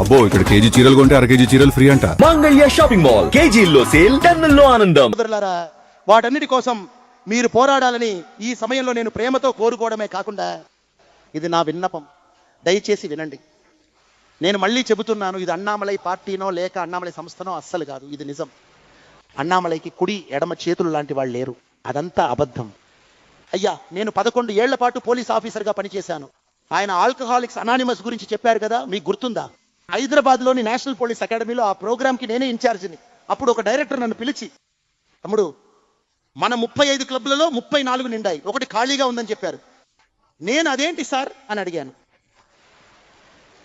అబ్బో ఇక్కడ కేజీ చీరలు కొంటే అర కేజీ చీరలు ఫ్రీ అంట. మంగళ్య షాపింగ్ మాల్, కేజీల్లో సేల్, టన్నుల్లో ఆనందం. సోదరులారా, వాటన్నిటి కోసం మీరు పోరాడాలని ఈ సమయంలో నేను ప్రేమతో కోరుకోవడమే కాకుండా ఇది నా విన్నపం, దయచేసి వినండి. నేను మళ్ళీ చెబుతున్నాను, ఇది అన్నామలై పార్టీనో లేక అన్నామలై సంస్థనో అస్సలు కాదు, ఇది నిజం. అన్నామలైకి కుడి ఎడమ చేతులు లాంటి వాళ్ళు లేరు, అదంతా అబద్ధం. అయ్యా, నేను 11 ఏళ్ల పాటు పోలీస్ ఆఫీసర్గా పనిచేశాను. ఆయన ఆల్కహాలిక్స్ అనానిమస్ గురించి చెప్పారు కదా, మీకు గుర్తుందా? హైదరాబాద్లోని నేషనల్ పోలీస్ అకాడమీలో ఆ ప్రోగ్రామ్కి నేనే ఇన్ఛార్జిని. అప్పుడు ఒక డైరెక్టర్ నన్ను పిలిచి, తమ్ముడు, మన 35 క్లబ్లలో 34 నిండాయి, ఒకటి ఖాళీగా ఉందని చెప్పారు. నేను అదేంటి సార్ అని అడిగాను.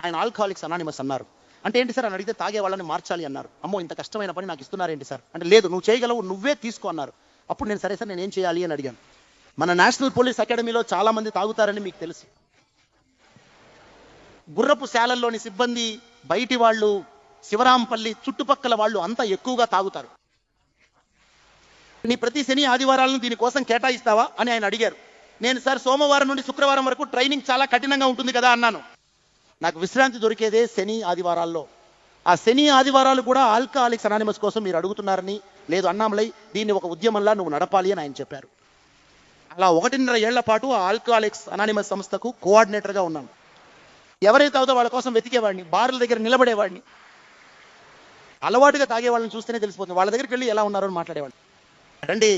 ఆయన ఆల్కహాలిక్స్ అనానిమస్ అన్నారు. అంటే ఏంటి సార్ అని అడిగితే తాగే వాళ్ళని మార్చాలి అన్నారు. అమ్మో, ఇంత కష్టమైన పని నాకు ఇస్తున్నారేంటి సార్ అంటే, లేదు నువ్వు చేయగలవు, నువ్వే తీసుకో అన్నారు. అప్పుడు నేను సరే సార్ నేను ఏం చేయాలి అని అడిగాను. మన నేషనల్ పోలీస్ అకాడమీలో చాలా మంది తాగుతారని మీకు తెలుసు. గుర్రపు శాలల్లోని సిబ్బంది, బయటి వాళ్ళు, శివరాంపల్లి చుట్టుపక్కల వాళ్ళు అంతా ఎక్కువగా తాగుతారు. నీ ప్రతి శని ఆదివారాలను దీనికోసం కేటాయిస్తావా అని ఆయన అడిగారు. నేను సార్ సోమవారం నుండి శుక్రవారం వరకు ట్రైనింగ్ చాలా కఠినంగా ఉంటుంది కదా అన్నాను. నాకు విశ్రాంతి దొరికేదే శని ఆదివారాల్లో. ఆ శని ఆదివారాలు కూడా ఆల్కహాలిక్స్ అనానిమస్ కోసం మీరు అడుగుతున్నారని, లేదు అన్నామలై దీన్ని ఒక ఉద్యమంలా నువ్వు నడపాలి అని ఆయన చెప్పారు. అలా 1.5 ఏళ్ల పాటు ఆ ఆల్కహాలిక్స్ అనానిమస్ సంస్థకు కోఆర్డినేటర్గా ఉన్నాను. ఎవరైతే అవుతో వాళ్ళ కోసం వెతికేవాడిని, బార్ల దగ్గర నిలబడేవాడిని. అలవాటుగా తాగే వాళ్ళని చూస్తేనే తెలిసిపోతుంది, వాళ్ళ దగ్గరికి వెళ్ళి ఎలా ఉన్నారో అని మాట్లాడేవాడిని. రండి,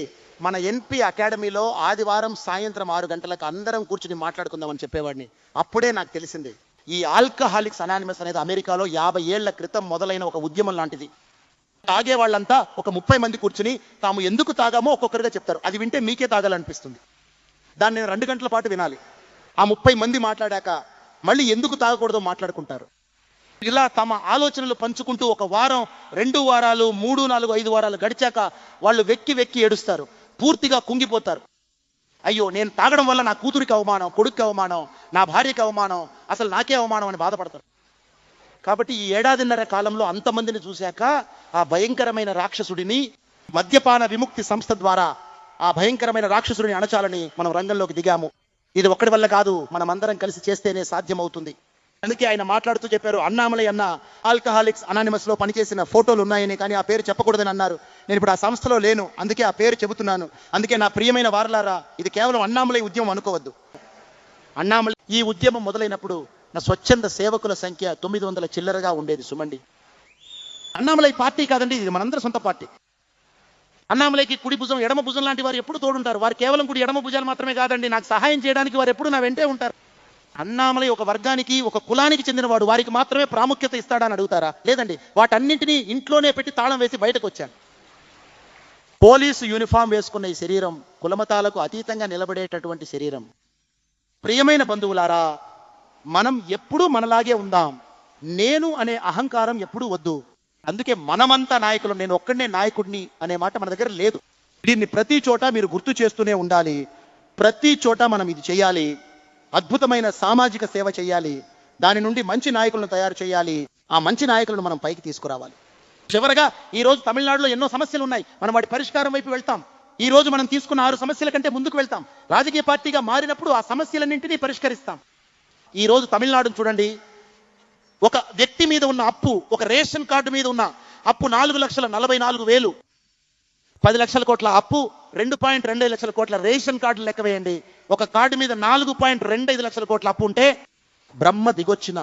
మన ఎన్పి అకాడమీలో ఆదివారం సాయంత్రం 6 గంటలకు అందరం కూర్చుని మాట్లాడుకుందామని చెప్పేవాడిని. అప్పుడే నాకు తెలిసింది, ఈ ఆల్కహాలిక్స్ అనానిమస్ అనేది అమెరికాలో 50 ఏళ్ల క్రితం మొదలైన ఒక ఉద్యమం లాంటిది. తాగే వాళ్ళంతా ఒక 30 మంది కూర్చుని తాము ఎందుకు తాగామో ఒక్కొక్కరిగా చెప్తారు. అది వింటే మీకే తాగాలనిపిస్తుంది. దాన్ని నేను 2 గంటల పాటు వినాలి. ఆ 30 మంది మాట్లాడాక మళ్ళీ ఎందుకు తాగకూడదో మాట్లాడుకుంటారు. ఇలా తమ ఆలోచనలు పంచుకుంటూ 1 వారం, 2 వారాలు, 3, 4, 5 వారాలు గడిచాక వాళ్ళు వెక్కి వెక్కి ఏడుస్తారు, పూర్తిగా కుంగిపోతారు. అయ్యో, నేను తాగడం వల్ల నా కూతురికి అవమానం, కొడుక్కి అవమానం, నా భార్యకి అవమానం, అసలు నాకే అవమానం అని బాధపడతారు. కాబట్టి ఈ 1.5 కాలంలో అంతమందిని చూశాక ఆ భయంకరమైన రాక్షసుడిని మద్యపాన విముక్తి సంస్థ ద్వారా ఆ భయంకరమైన రాక్షసుడిని అణచాలని మనం రంగంలోకి దిగాము. ఇది ఒక్కడి వల్ల కాదు, మనం అందరం కలిసి చేస్తేనే సాధ్యమవుతుంది. అందుకే ఆయన మాట్లాడుతూ చెప్పారు, అన్నామలై అన్న ఆల్కహాలిక్స్ అనానిమస్ లో పనిచేసిన ఫోటోలు ఉన్నాయని, కానీ ఆ పేరు చెప్పకూడదని అన్నారు. నేను ఇప్పుడు ఆ సంస్థలో లేను, అందుకే ఆ పేరు చెబుతున్నాను. అందుకే నా ప్రియమైన వారలారా, ఇది కేవలం అన్నామలై ఉద్యమం అనుకోవద్దు. అన్నామలై ఈ ఉద్యమం మొదలైనప్పుడు నా స్వచ్ఛంద సేవకుల సంఖ్య 900 చిల్లరగా ఉండేది సుమండి. అన్నామలై పార్టీ కాదండి, ఇది మనందరి సొంత పార్టీ. అన్నామలైకి కుడి భుజం, ఎడమ భుజం లాంటి వారు ఎప్పుడు తోడుంటారు. వారు కేవలం కుడి ఎడమ భుజాలు మాత్రమే కాదండి, నాకు సహాయం చేయడానికి వారు ఎప్పుడు నా వెంటే ఉంటారు. అన్నామలై ఒక వర్గానికి, ఒక కులానికి చెందినవాడు, వారికి మాత్రమే ప్రాముఖ్యత ఇస్తాడని అడుగుతారా? లేదండి, వాటన్నింటినీ ఇంట్లోనే పెట్టి తాళం వేసి బయటకు వచ్చాను. పోలీసు యూనిఫామ్ వేసుకున్న ఈ శరీరం కులమతాలకు అతీతంగా నిలబడేటటువంటి శరీరం. ప్రియమైన బంధువులారా, మనం ఎప్పుడూ మనలాగే ఉందాం. నేను అనే అహంకారం ఎప్పుడూ వద్దు. అందుకే మనమంతా నాయకులు, నేను ఒక్కడనే నాయకుడిని అనే మాట మన దగ్గర లేదు. దీన్ని ప్రతి చోట మీరు గుర్తు చేస్తూనే ఉండాలి. ప్రతి చోట మనం ఇది చేయాలి. అద్భుతమైన సామాజిక సేవ చేయాలి. దాని నుండి మంచి నాయకులను తయారు చేయాలి. ఆ మంచి నాయకులను మనం పైకి తీసుకురావాలి. చివరగా ఈ రోజు తమిళనాడులో ఎన్నో సమస్యలు ఉన్నాయి, మనం వాటి పరిష్కారం వైపు వెళ్తాం. ఈ రోజు మనం తీసుకున్న 6 సమస్యల కంటే ముందుకు వెళ్తాం. రాజకీయ పార్టీగా మారినప్పుడు ఆ సమస్యలన్నింటినీ పరిష్కరిస్తాం. ఈ రోజు తమిళనాడును చూడండి, ఒక వ్యక్తి మీద ఉన్న అప్పు, ఒక రేషన్ కార్డు మీద ఉన్న అప్పు 4,44,000, 10 లక్షల కోట్ల అప్పు, 2.25 లక్షల కోట్ల రేషన్ కార్డులు లెక్క వేయండి. ఒక కార్డు మీద 4.25 లక్షల కోట్ల అప్పు ఉంటే బ్రహ్మ దిగొచ్చిన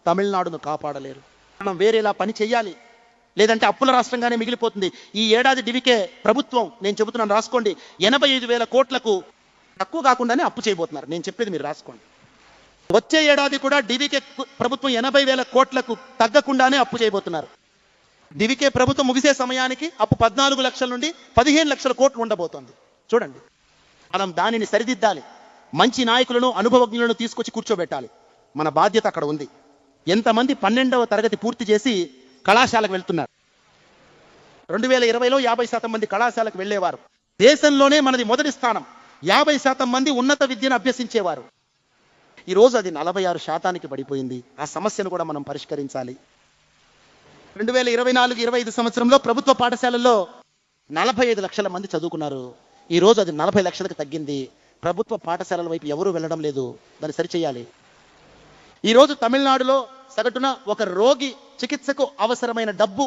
తమిళనాడును కాపాడలేరు. మనం వేరేలా పని చెయ్యాలి, లేదంటే అప్పుల రాష్ట్రంగానే మిగిలిపోతుంది. ఈ ఏడాది డివికే ప్రభుత్వం, నేను చెబుతున్నాను రాసుకోండి, 85,000 కోట్లకు తక్కువ కాకుండానే అప్పు చేయబోతున్నారు. నేను చెప్పేది మీరు రాసుకోండి. వచ్చే ఏడాది కూడా డివికే ప్రభుత్వం 80,000 కోట్లకు తగ్గకుండానే అప్పు చేయబోతున్నారు. డివికే ప్రభుత్వం ముగిసే సమయానికి అప్పు 14 లక్షల నుండి 15 లక్షల కోట్లు ఉండబోతోంది. చూడండి, మనం దానిని సరిదిద్దాలి. మంచి నాయకులను, అనుభవజ్ఞులను తీసుకొచ్చి కూర్చోబెట్టాలి. మన బాధ్యత అక్కడ ఉంది. ఎంతమంది 12వ తరగతి పూర్తి చేసి కళాశాలకు వెళ్తున్నారు? 2020లో 50% మంది కళాశాలకు వెళ్ళేవారు. దేశంలోనే మనది మొదటి స్థానం. 50% మంది ఉన్నత విద్యను అభ్యసించేవారు. ఈరోజు అది 46% పడిపోయింది. ఆ సమస్యను కూడా మనం పరిష్కరించాలి. 2024-25 సంవత్సరంలో ప్రభుత్వ పాఠశాలల్లో 45 లక్షల మంది చదువుకున్నారు. ఈరోజు అది 40 లక్షలకు తగ్గింది. ప్రభుత్వ పాఠశాలల వైపు ఎవరూ వెళ్ళడం లేదు. దాన్ని సరిచేయాలి. ఈరోజు తమిళనాడులో సగటున ఒక రోగి చికిత్సకు అవసరమైన డబ్బు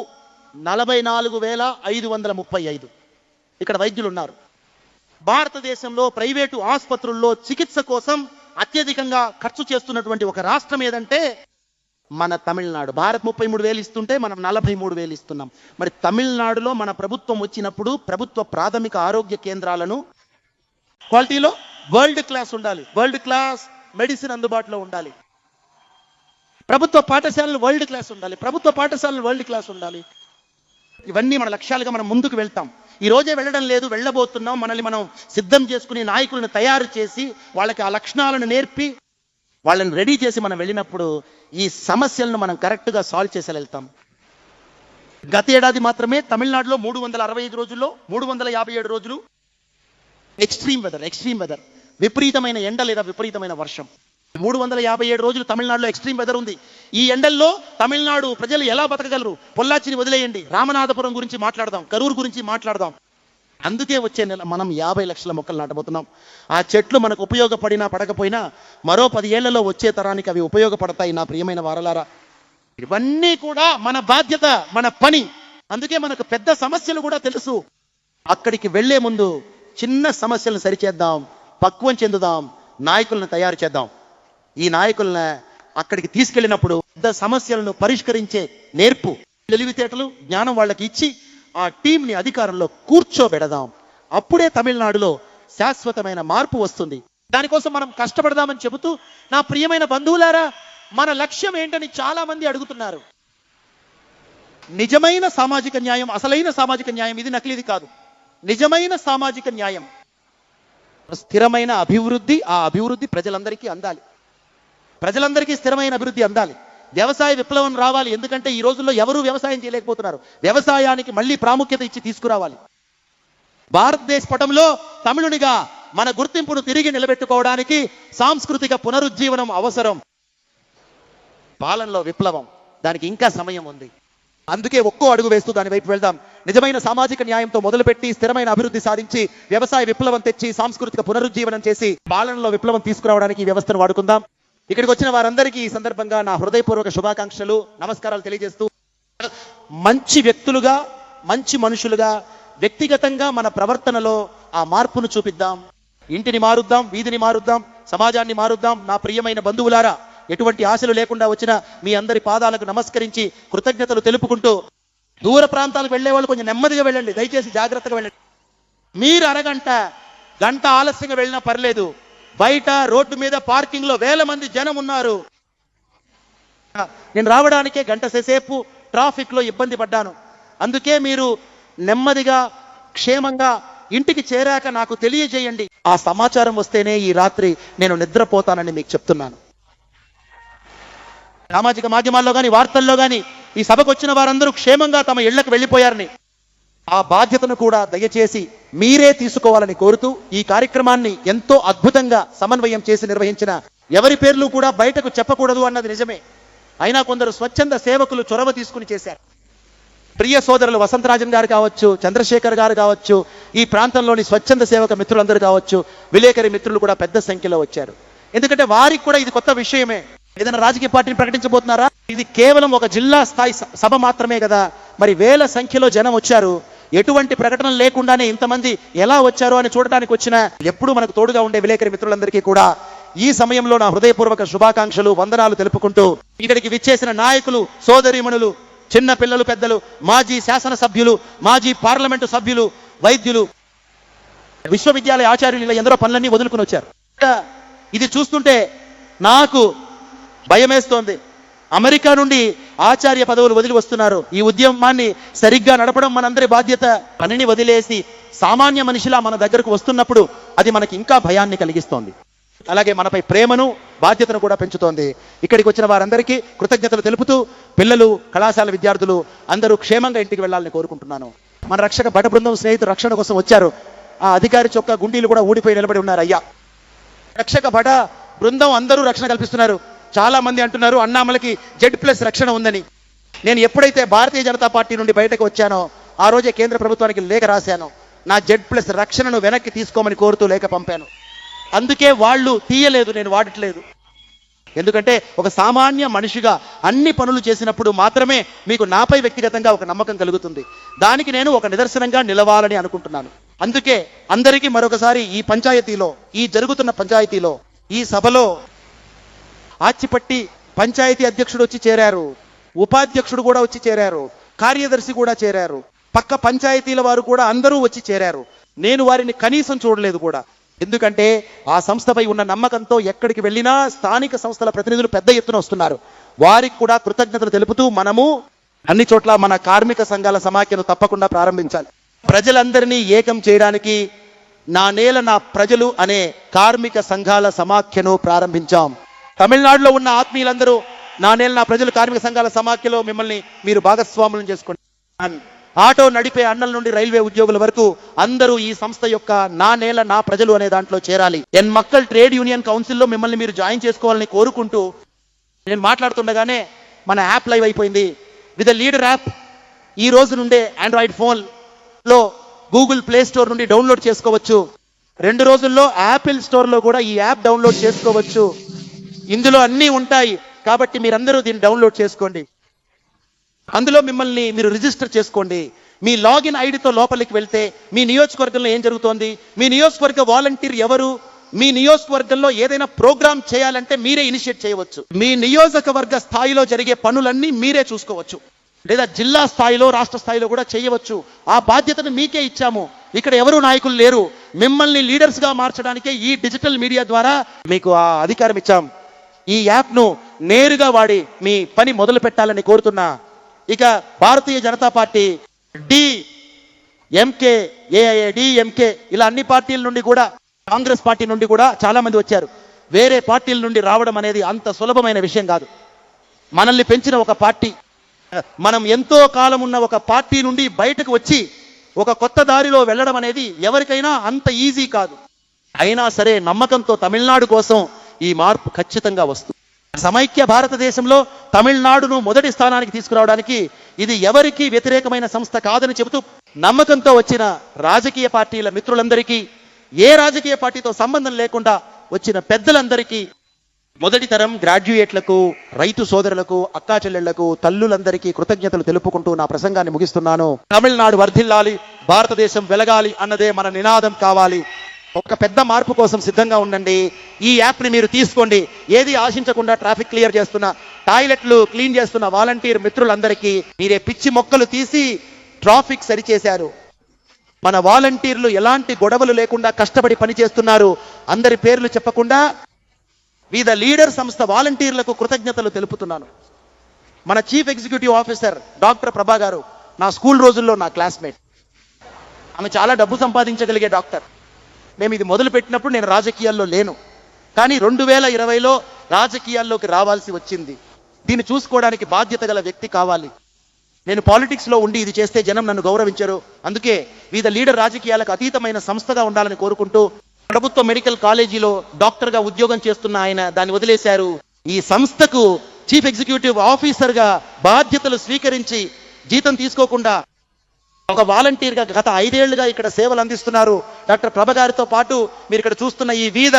44,535. ఇక్కడ వైద్యులు ఉన్నారు. భారతదేశంలో ప్రైవేటు ఆసుపత్రుల్లో చికిత్స కోసం అత్యధికంగా ఖర్చు చేస్తున్నటువంటి ఒక రాష్ట్రం ఏదంటే మన తమిళనాడు. భారత్ 33,000 ఇస్తుంటే మనం 43,000 ఇస్తున్నాం. మరి తమిళనాడులో మన ప్రభుత్వం వచ్చినప్పుడు ప్రభుత్వ ప్రాథమిక ఆరోగ్య కేంద్రాలను క్వాలిటీలో వరల్డ్ క్లాస్ ఉండాలి. వరల్డ్ క్లాస్ మెడిసిన్ అందుబాటులో ఉండాలి. ప్రభుత్వ పాఠశాలలు వరల్డ్ క్లాస్ ఉండాలి. ప్రభుత్వ పాఠశాలలు వరల్డ్ క్లాస్ ఉండాలి. ఇవన్నీ మన లక్ష్యాలుగా మనం ముందుకు వెళ్తాం. ఈ రోజే వెళ్ళడం లేదు, వెళ్ళబోతున్నాం. మనల్ని మనం సిద్ధం చేసుకుని నాయకులను తయారు చేసి వాళ్ళకి ఆ లక్షణాలను నేర్పి వాళ్ళని రెడీ చేసి మనం వెళ్ళినప్పుడు ఈ సమస్యలను మనం కరెక్ట్గా సాల్వ్ చేసి వెళ్తాం. గత ఏడాది మాత్రమే తమిళనాడులో 365 రోజుల్లో 357 రోజులు ఎక్స్ట్రీమ్ వెదర్, విపరీతమైన ఎండ లేదా విపరీతమైన వర్షం. 357 రోజులు తమిళనాడులో ఎక్స్ట్రీమ్ వెదర్ ఉంది. ఈ ఎండల్లో తమిళనాడు ప్రజలు ఎలా బతకగలరు? పొల్లాచిని వదిలేయండి, రామనాథపురం గురించి మాట్లాడదాం, కరూరు గురించి మాట్లాడదాం. అందుకే వచ్చే నెల మనం 50 లక్షల మొక్కలు నాటబోతున్నాం. ఆ చెట్లు మనకు ఉపయోగపడినా పడకపోయినా మరో 10 ఏళ్లలో వచ్చే తరానికి అవి ఉపయోగపడతాయి. నా ప్రియమైన వారలారా, ఇవన్నీ కూడా మన బాధ్యత, మన పని. అందుకే మనకు పెద్ద సమస్యలు కూడా తెలుసు. అక్కడికి వెళ్లే ముందు చిన్న సమస్యలను సరిచేద్దాం, పక్వం చెందుదాం, నాయకులను తయారు చేద్దాం. ఈ నాయకులను అక్కడికి తీసుకెళ్ళినప్పుడు పెద్ద సమస్యలను పరిష్కరించే నేర్పు, తెలివితేటలు, జ్ఞానం వాళ్ళకి ఇచ్చి ఆ టీంని అధికారంలో కూర్చోబెడదాం. అప్పుడే తమిళనాడులో శాశ్వతమైన మార్పు వస్తుంది. దానికోసం మనం కష్టపడదామని చెబుతూ, నా ప్రియమైన బంధువులారా, మన లక్ష్యం ఏంటని చాలా మంది అడుగుతున్నారు. నిజమైన సామాజిక న్యాయం, అసలైన సామాజిక న్యాయం, ఇది నకిలీది కాదు. నిజమైన సామాజిక న్యాయం, స్థిరమైన అభివృద్ధి. ఆ అభివృద్ధి ప్రజలందరికీ అందాలి. ప్రజలందరికీ స్థిరమైన అభివృద్ధి అందాలి. వ్యవసాయ విప్లవం రావాలి. ఎందుకంటే ఈ రోజుల్లో ఎవరూ వ్యవసాయం చేయలేకపోతున్నారు. వ్యవసాయానికి మళ్ళీ ప్రాముఖ్యత ఇచ్చి తీసుకురావాలి. భారతదేశ పటంలో తమిళునిగా మన గుర్తింపును తిరిగి నిలబెట్టుకోవడానికి సాంస్కృతిక పునరుజ్జీవనం అవసరం. పాలనలో విప్లవం, దానికి ఇంకా సమయం ఉంది. అందుకే ఒక్కో అడుగు వేస్తూ దాని వైపు వెళ్దాం. నిజమైన సామాజిక న్యాయంతో మొదలుపెట్టి స్థిరమైన అభివృద్ధి సాధించి వ్యవసాయ విప్లవం తెచ్చి సాంస్కృతిక పునరుజ్జీవనం చేసి పాలనలో విప్లవం తీసుకురావడానికి ఈ వ్యవస్థను వాడుకుందాం. ఇక్కడికి వచ్చిన వారందరికీ ఈ సందర్భంగా నా హృదయపూర్వక శుభాకాంక్షలు, నమస్కారాలు తెలియజేస్తూ, మంచి వ్యక్తులుగా, మంచి మనుషులుగా, వ్యక్తిగతంగా మన ప్రవర్తనలో ఆ మార్పును చూపిద్దాం. ఇంటిని మారుద్దాం, వీధిని మారుద్దాం, సమాజాన్ని మారుద్దాం. నా ప్రియమైన బంధువులారా, ఎటువంటి ఆశలు లేకుండా వచ్చిన మీ అందరి పాదాలకు నమస్కరించి కృతజ్ఞతలు తెలుపుకుంటూ, దూర ప్రాంతాలకు వెళ్లే వాళ్ళు కొంచెం నెమ్మదిగా వెళ్ళండి, దయచేసి జాగ్రత్తగా వెళ్ళండి. మీరు గంట ఆలస్యంగా వెళ్ళినా పర్లేదు. బయట రోడ్డు మీద పార్కింగ్ లో వేల మంది జనం ఉన్నారు. నేను రావడానికే గంట సేపు ట్రాఫిక్ లో ఇబ్బంది పడ్డాను. అందుకే మీరు నెమ్మదిగా క్షేమంగా ఇంటికి చేరాక నాకు తెలియజేయండి. ఆ సమాచారం వస్తేనే ఈ రాత్రి నేను నిద్రపోతానని మీకు చెప్తున్నాను. సామాజిక మాధ్యమాల్లో కానీ వార్తల్లో కానీ ఈ సభకు వచ్చిన వారందరూ క్షేమంగా తమ ఇళ్లకు వెళ్ళిపోయారని, ఆ బాధ్యతను కూడా దయచేసి మీరే తీసుకోవాలని కోరుతూ, ఈ కార్యక్రమాన్ని ఎంతో అద్భుతంగా సమన్వయం చేసి నిర్వహించిన ఎవరి పేర్లు కూడా బయటకు చెప్పకూడదు అన్నది నిజమే. అయినా కొందరు స్వచ్ఛంద సేవకులు చొరవ తీసుకుని చేశారు. ప్రియ సోదరులు వసంతరాజన్ గారు కావచ్చు, చంద్రశేఖర్ గారు కావచ్చు, ఈ ప్రాంతంలోని స్వచ్ఛంద సేవక మిత్రులందరూ కావచ్చు, విలేకరి మిత్రులు కూడా పెద్ద సంఖ్యలో వచ్చారు. ఎందుకంటే వారికి కూడా ఇది కొత్త విషయమే. ఏదైనా రాజకీయ పార్టీని ప్రకటించబోతున్నారా? ఇది కేవలం ఒక జిల్లా స్థాయి సభ మాత్రమే కదా. మరి వేల సంఖ్యలో జనం వచ్చారు. ఎటువంటి ప్రకటన లేకుండానే ఇంతమంది ఎలా వచ్చారో అని చూడటానికి వచ్చిన ఎప్పుడు మనకు తోడుగా ఉండే విలేకరి మిత్రులందరికీ కూడా ఈ సమయంలో నా హృదయపూర్వక శుభాకాంక్షలు, వందనాలు తెలుపుకుంటూ, ఇక్కడికి విచ్చేసిన నాయకులు, సోదరీమణులు, చిన్న పిల్లలు, పెద్దలు, మాజీ శాసనసభ్యులు, మాజీ పార్లమెంటు సభ్యులు, వైద్యులు, విశ్వవిద్యాలయ ఆచార్యులు, ఇలా ఎందరో పనులన్నీ వదులుకుని వచ్చారు. ఇది చూస్తుంటే నాకు భయమేస్తోంది. అమెరికా నుండి ఆచార్య పదవులు వదిలి వస్తున్నారు. ఈ ఉద్యమాన్ని సరిగ్గా నడపడం మనందరి బాధ్యత. పనిని వదిలేసి సామాన్య మనిషిలా మన దగ్గరకు వస్తున్నప్పుడు అది మనకి ఇంకా భయాన్ని కలిగిస్తోంది. అలాగే మనపై ప్రేమను, బాధ్యతను కూడా పెంచుతోంది. ఇక్కడికి వచ్చిన వారందరికీ కృతజ్ఞతలు తెలుపుతూ, పిల్లలు, కళాశాల విద్యార్థులు అందరూ క్షేమంగా ఇంటికి వెళ్ళాలని కోరుకుంటున్నాను. మన రక్షక భట బృందం స్నేహితులు రక్షణ కోసం వచ్చారు. ఆ అధికారి చొక్కా గుండీలు కూడా ఊడిపోయి నిలబడి ఉన్నారు. అయ్యా, రక్షక భట బృందం అందరూ రక్షణ కల్పిస్తున్నారు. చాలా మంది అంటున్నారు అన్నామలకి Z+ రక్షణ ఉందని. నేను ఎప్పుడైతే భారతీయ జనతా పార్టీ నుండి బయటకు వచ్చానో ఆ రోజే కేంద్ర ప్రభుత్వానికి లేఖ రాశాను. నా Z+ రక్షణను వెనక్కి తీసుకోమని కోరుతూ లేఖ పంపాను. అందుకే వాళ్ళు తీయలేదు, నేను వాడట్లేదు. ఎందుకంటే ఒక సామాన్య మనిషిగా అన్ని పనులు చేసినప్పుడు మాత్రమే మీకు నాపై వ్యక్తిగతంగా ఒక నమ్మకం కలుగుతుంది. దానికి నేను ఒక నిదర్శనంగా నిలవాలని అనుకుంటున్నాను. అందుకే అందరికీ మరొకసారి ఈ పంచాయతీలో, ఈ జరుగుతున్న పంచాయతీలో, ఈ సభలో ఆచిపట్టి పంచాయతీ అధ్యక్షుడు వచ్చి చేరారు, ఉపాధ్యక్షుడు కూడా వచ్చి చేరారు, కార్యదర్శి కూడా చేరారు, పక్క పంచాయతీల వారు కూడా అందరూ వచ్చి చేరారు. నేను వారిని కనీసం చూడలేదు కూడా. ఎందుకంటే ఆ సంస్థపై ఉన్న నమ్మకంతో ఎక్కడికి వెళ్ళినా స్థానిక సంస్థల ప్రతినిధులు పెద్ద ఎత్తున వస్తున్నారు. వారికి కూడా కృతజ్ఞతలు తెలుపుతూ మనము అన్ని చోట్ల మన కార్మిక సంఘాల సమాఖ్యను తప్పకుండా ప్రారంభించాలి. ప్రజలందరినీ ఏకం చేయడానికి నా నేల నా ప్రజలు అనే కార్మిక సంఘాల సమాఖ్యను ప్రారంభించాం. తమిళనాడులో ఉన్న ఆత్మీయులందరూ నా నేల నా ప్రజలు కార్మిక సంఘాల సమాఖ్యలో మిమ్మల్ని మీరు భాగస్వాములను చేసుకోండి. ఆటో నడిపే అన్నల నుండి రైల్వే ఉద్యోగుల వరకు అందరూ ఈ సంస్థ యొక్క నా నేల నా ప్రజలు అనే దాంట్లో చేరాలి. ఎన్ మక్కల్ ట్రేడ్ యూనియన్ కౌన్సిల్లో మిమ్మల్ని మీరు జాయిన్ చేసుకోవాలని కోరుకుంటూ నేను మాట్లాడుతుండగానే మన యాప్ లైవ్ అయిపోయింది. విత్ లీడర్ యాప్ ఈ రోజు నుండే ఆండ్రాయిడ్ ఫోన్ లో గూగుల్ ప్లే స్టోర్ నుండి డౌన్లోడ్ చేసుకోవచ్చు. 2 రోజుల్లో యాపిల్ స్టోర్ లో కూడా ఈ యాప్ డౌన్లోడ్ చేసుకోవచ్చు. ఇందులో అన్నీ ఉంటాయి కాబట్టి మీరందరూ దీన్ని డౌన్లోడ్ చేసుకోండి. అందులో మిమ్మల్ని మీరు రిజిస్టర్ చేసుకోండి. మీ లాగిన్ ఐడితో లోపలికి వెళ్తే మీ నియోజకవర్గంలో ఏం జరుగుతోంది, మీ నియోజకవర్గ వాలంటీర్ ఎవరు, మీ నియోజకవర్గంలో ఏదైనా ప్రోగ్రామ్ చేయాలంటే మీరే ఇనిషియేట్ చేయవచ్చు. మీ నియోజకవర్గ స్థాయిలో జరిగే పనులన్నీ మీరే చూసుకోవచ్చు. లేదా జిల్లా స్థాయిలో, రాష్ట్ర స్థాయిలో కూడా చేయవచ్చు. ఆ బాధ్యతను మీకే ఇచ్చాము. ఇక్కడ ఎవరు నాయకులు లేరు. మిమ్మల్ని లీడర్స్ గా మార్చడానికే ఈ డిజిటల్ మీడియా ద్వారా మీకు ఆ అధికారం ఇచ్చాం. ఈ యాప్ను నేరుగా వాడి మీ పని మొదలు పెట్టాలని కోరుతున్నా. ఇక Bharatiya Janata party, DMK, AIADMK ఇలా అన్ని పార్టీల నుండి కూడా, కాంగ్రెస్ పార్టీ నుండి కూడా చాలా మంది వచ్చారు. వేరే పార్టీల నుండి రావడం అనేది అంత సులభమైన విషయం కాదు. మనల్ని పెంచిన ఒక పార్టీ, మనం ఎంతో కాలం ఉన్న ఒక పార్టీ నుండి బయటకు వచ్చి ఒక కొత్త దారిలో వెళ్ళడం అనేది ఎవరికైనా అంత ఈజీ కాదు. అయినా సరే నమ్మకంతో తమిళనాడు కోసం ఈ మార్పు ఖచ్చితంగా వస్తుంది. సమైక్య భారతదేశంలో తమిళనాడును మొదటి స్థానానికి తీసుకురావడానికి ఇది ఎవరికి వ్యతిరేకమైన సంస్థ కాదని చెబుతూ నమ్మకంతో వచ్చిన రాజకీయ పార్టీల మిత్రులందరికీ, ఏ రాజకీయ పార్టీతో సంబంధం లేకుండా వచ్చిన పెద్దలందరికీ, మొదటి తరం గ్రాడ్యుయేట్లకు, రైతు సోదరులకు, అక్కా చెల్లెళ్లకు, తల్లులందరికీ కృతజ్ఞతలు తెలుపుకుంటూ నా ప్రసంగాన్ని ముగిస్తున్నాను. తమిళనాడు వర్ధిల్లాలి, భారతదేశం వెలగాలి అన్నదే మన నినాదం కావాలి. ఒక పెద్ద మార్పు కోసం సిద్ధంగా ఉండండి. ఈ యాప్ని మీరు తీసుకోండి. ఏది ఆశించకుండా ట్రాఫిక్ క్లియర్ చేస్తున్న, టాయిలెట్లు క్లీన్ చేస్తున్న వాలంటీర్ మిత్రులందరికీ మీరే పిచ్చి మొక్కలు తీసి ట్రాఫిక్ సరిచేశారు. మన వాలంటీర్లు ఎలాంటి గొడవలు లేకుండా కష్టపడి పనిచేస్తున్నారు. అందరి పేర్లు చెప్పకుండా వివిధ లీడర్ సంస్థ వాలంటీర్లకు కృతజ్ఞతలు తెలుపుతున్నాను. మన చీఫ్ ఎగ్జిక్యూటివ్ ఆఫీసర్ డాక్టర్ ప్రభా గారు నా స్కూల్ రోజుల్లో నా క్లాస్మేట్. ఆమె చాలా డబ్బు సంపాదించగలిగే డాక్టర్. మేము ఇది మొదలు పెట్టినప్పుడు నేను రాజకీయాల్లో లేను, కానీ 2020లో రాజకీయాల్లోకి రావాల్సి వచ్చింది. దీన్ని చూసుకోవడానికి బాధ్యత గల వ్యక్తి కావాలి. నేను పాలిటిక్స్లో ఉండి ఇది చేస్తే జనం నన్ను గౌరవించరు. అందుకే వివిధ లీడర్ రాజకీయాలకు అతీతమైన సంస్థగా ఉండాలని కోరుకుంటూ ప్రభుత్వ మెడికల్ కాలేజీలో డాక్టర్గా ఉద్యోగం చేస్తున్న ఆయన దాన్ని వదిలేశారు. ఈ సంస్థకు చీఫ్ ఎగ్జిక్యూటివ్ ఆఫీసర్గా బాధ్యతలు స్వీకరించి జీతం తీసుకోకుండా ఒక వాలంటీర్గా గత 5 ఏళ్లుగా ఇక్కడ సేవలు అందిస్తున్నారు. డాక్టర్ ప్రభ గారితో పాటు మీరు ఇక్కడ చూస్తున్న ఈ వివిధ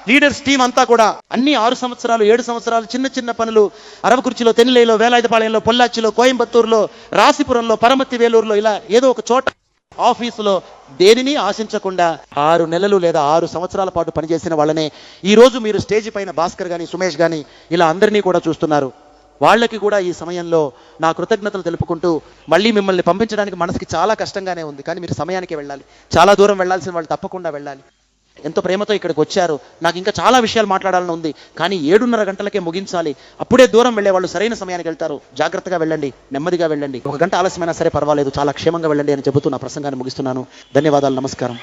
లీడర్స్ టీం అంతా కూడా అన్ని 6 సంవత్సరాలు 7 సంవత్సరాలు చిన్న చిన్న పనులు అరవకుర్చిలో, తెన్నిలేలో, వేలాయుధపాళెంలో, పొల్లాచ్చిలో, కోయంబత్తూరులో, రాసిపురంలో, పరమత్తి వేలూరులో ఇలా ఏదో ఒక చోట ఆఫీసులో దేనిని ఆశించకుండా 6 నెలలు లేదా 6 సంవత్సరాల పాటు పనిచేసిన వాళ్ళనే ఈ రోజు మీరు స్టేజ్ పైన భాస్కర్ గాని, సుమేష్ గాని ఇలా అందరినీ కూడా చూస్తున్నారు. వాళ్ళకి కూడా ఈ సమయంలో నా కృతజ్ఞతలు తెలుపుకుంటూ, మళ్ళీ మిమ్మల్ని పంపించడానికి మనసుకి చాలా కష్టంగానే ఉంది, కానీ మీరు సమయానికి వెళ్ళాలి. చాలా దూరం వెళ్ళాల్సిన వాళ్ళు తప్పకుండా వెళ్ళాలి. ఎంతో ప్రేమతో ఇక్కడికి వచ్చారు. నాకు ఇంకా చాలా విషయాలు మాట్లాడాలని ఉంది, కానీ 7:30 గంటలకే ముగించాలి. అప్పుడే దూరం వెళ్ళే వాళ్ళు సరైన సమయానికి వెళ్తారు. జాగ్రత్తగా వెళ్ళండి, నెమ్మదిగా వెళ్ళండి. 1 గంట ఆలస్యమైనా సరే పర్వాలేదు, చాలా క్షేమంగా వెళ్ళండి అని చెబుతూ నా ప్రసంగాన్ని ముగిస్తున్నాను. ధన్యవాదాలు, నమస్కారం.